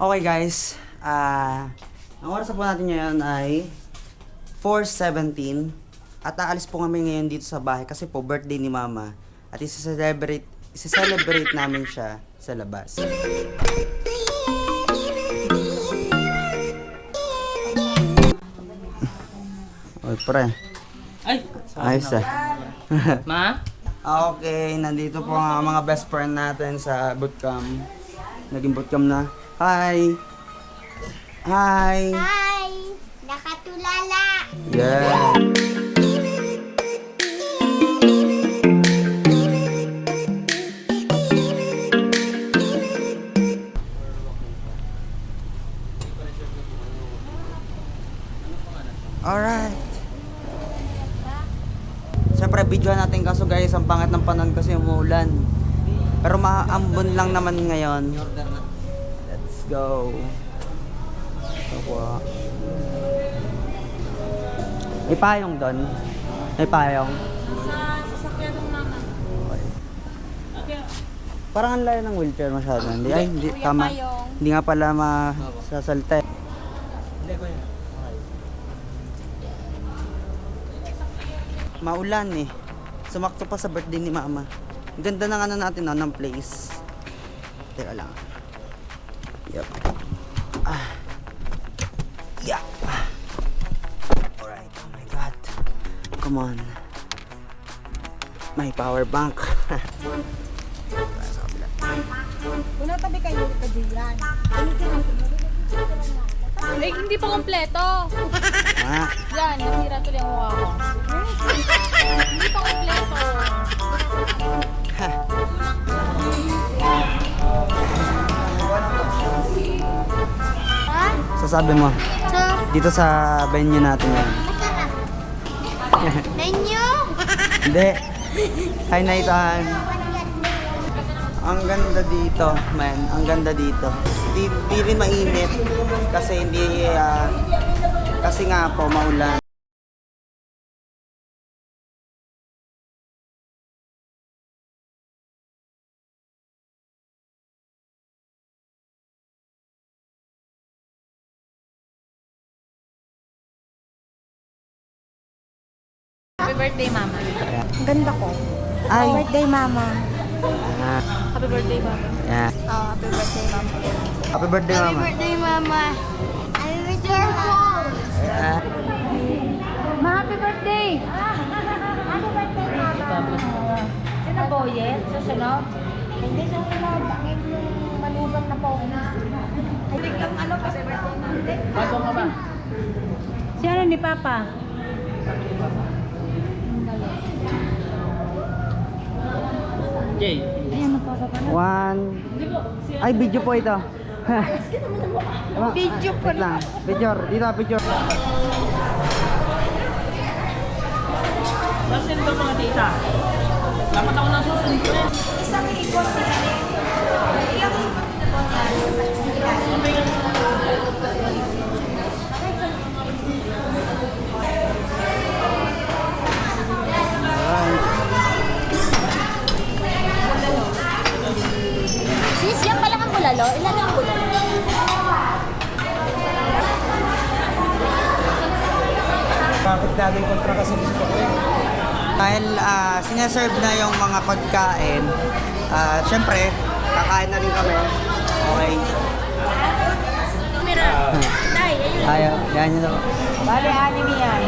Okay guys, ang oras po natin ngayon ay 4:17 at aalis po kami ngayon dito sa bahay kasi po birthday ni Mama at isa-celebrate namin siya sa labas. Oy pre. Ay! Ayos ah. Ma? Okay, nandito po ang mga best friend natin sa bootcamp. Naging bootcamp na. Hi! Hi! Hi! Nakatulala! Yeah! Alright. Siyempre, videohan natin kaso guys, ang pangat ng panahon kasi umuulan. Pero maambon lang naman ngayon. Let's go. Opo. May payong doon. May payong. Sa sasakyan ng mama. Okay. Parang ang layo ng wheelchair masyado. Hindi, ay, hindi, Kuya tama. Payong. Hindi nga pala masasalta. Hindi ko yan. Maulan eh. Sumakto pa sa birthday ni Mama. Ang ganda ng ano natin no, ng place. Teka lang. Yup. Yeah. Alright. Oh my God. Come on. My power bank. Sa kabila. Una tabi kayo ka diyan. Eh, hindi pa kompleto. Ah. Yan, nasira tuloy ang mukha ko. Hindi pa kompleto. Ha? Sasabi mo. So, Dito sa venue natin yan. masarap. Menu? Hindi. Hi, Naitan. Ang ganda dito, man. Ang ganda dito. Di rin mainit. Kasi hindi, kasi nga po, maulan. Happy birthday, mama. Ganda ko. Ay! Birthday, mama. Ah, Happy birthday, mama. yeah. Oh, happy birthday, mama. Happy birthday, Mama. birthday, mama. Happy birthday, mama. Yeah. Ma, happy birthday! Happy birthday, mama. Sino po, yes? Susunod? Hindi sa sunod. Bakit yung malugang na po? Biglang ano kasi birthday natin. Bago ka ba? Si ano ni Papa? Jay. Ayan, magpapapanood. One. Ay, video po ito. Video po Wait lang. Picture. Dito, picture. Nasaan ba mga tita? Dapat ako nang susunod ko rin. Isang ikot nila. Iyang ikot Sis, yan pala ang bulalo. Ilan ang bulalo? Bakit laging kontra kasi gusto ko eh? Dahil sineserve na yung mga pagkain, syempre, kakain na rin kami. Okay. Tay, ayun. Ayaw, yan yun ako. Bale, anime yan.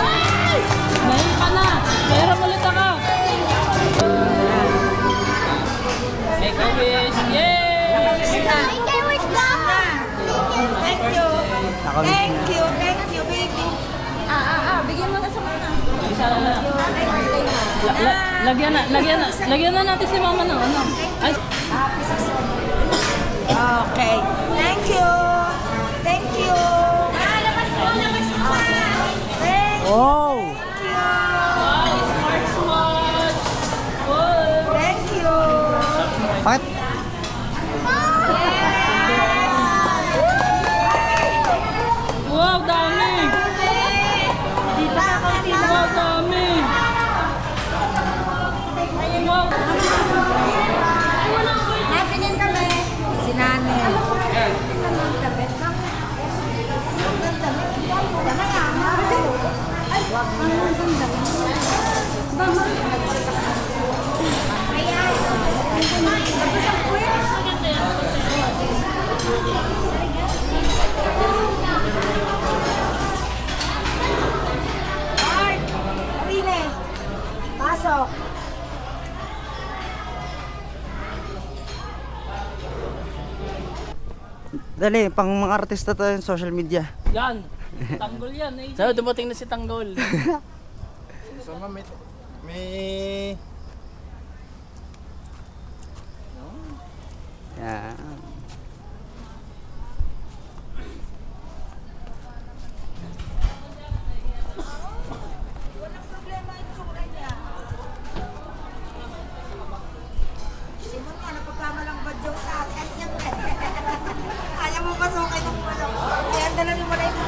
Ngayon ka na! Pera ulit ako! Make a wish! Yay! Thank you, wish lang. Thank you! Nakamiss na. Thank you, baby! Bigyan mo na sa mama. Isa na lang. Lagyan na natin si mama ng ano. Ay, Okay. Thank you! Thank you! Oh! smart watch! Wow! Thank you! Bakit? Wow, dami! Dito na konti lang. Dali, pang mga artista to yung social media. Yan. Tanggol yan eh. So, dumating na si Tanggol. Sama may Yan. Ayaw mo pasokay ng ano. Kaya dala rin mo na yung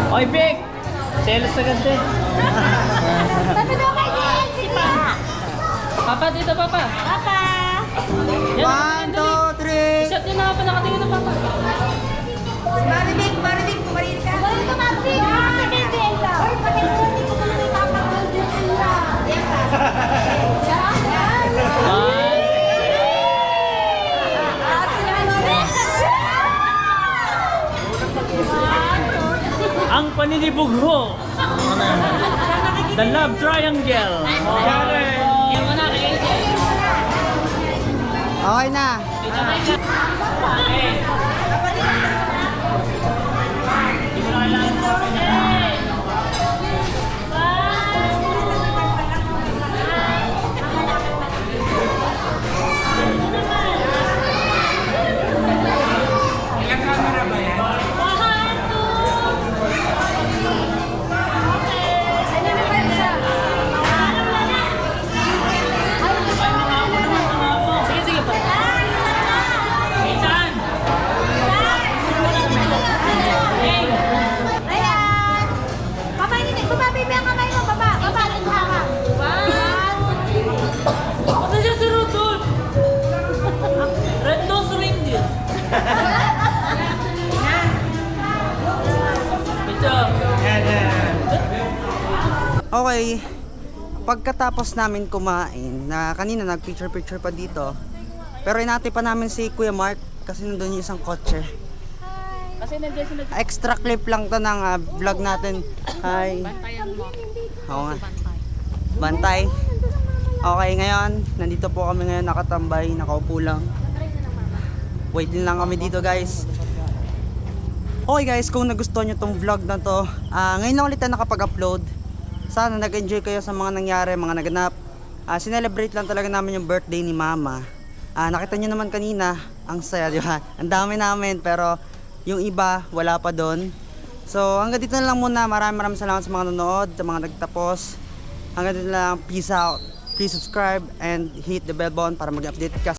Oy, Vic! Selos agad din. Sabi daw kay Jen, sige na. Papa, dito, Papa. Papa! One, two, three. Shot niyo na ako, nakatingin na, Papa. Maribig, kumarin ka. Kumarin ka, Maribig. Sa Jen ka. Uy, pakilala ko naman yung Papa ko, Jen ka. Yan ka. Ang paninibugho. The Love Triangle. Yan mo na, kay Okay na. Sige, sige pa. Ethan! Ayan! Papa, hindi. Bumabi mo yung kamay mo. Baba. Baba. Naghaha. Ano siya si Rudolph? Red Nose Reindeer. Ito. Okay. Pagkatapos namin kumain, na kanina nag-picture-picture pa dito. Pero inati pa namin si Kuya Mark kasi nandun yung isang kotse. Kasi nandiyan sila. Extra clip lang to ng vlog natin. Hi. Bantayan mo. Oo nga. Bantay. Bantay. Okay, ngayon, nandito po kami ngayon nakatambay, nakaupo lang. Wait din lang kami dito, guys. Okay guys, kung nagustuhan nyo tong vlog na to, ngayon lang ulit na nakapag-upload. Sana nag-enjoy kayo sa mga nangyari, mga naganap. Sinelebrate lang talaga namin yung birthday ni Mama. Nakita nyo naman kanina, ang saya, di ba? Ang dami namin, pero yung iba, wala pa doon. So, hanggang dito na lang muna. Maraming salamat sa mga nanonood, sa mga nagtapos. Hanggang dito na lang. Peace out. Please subscribe and hit the bell button para mag-update ka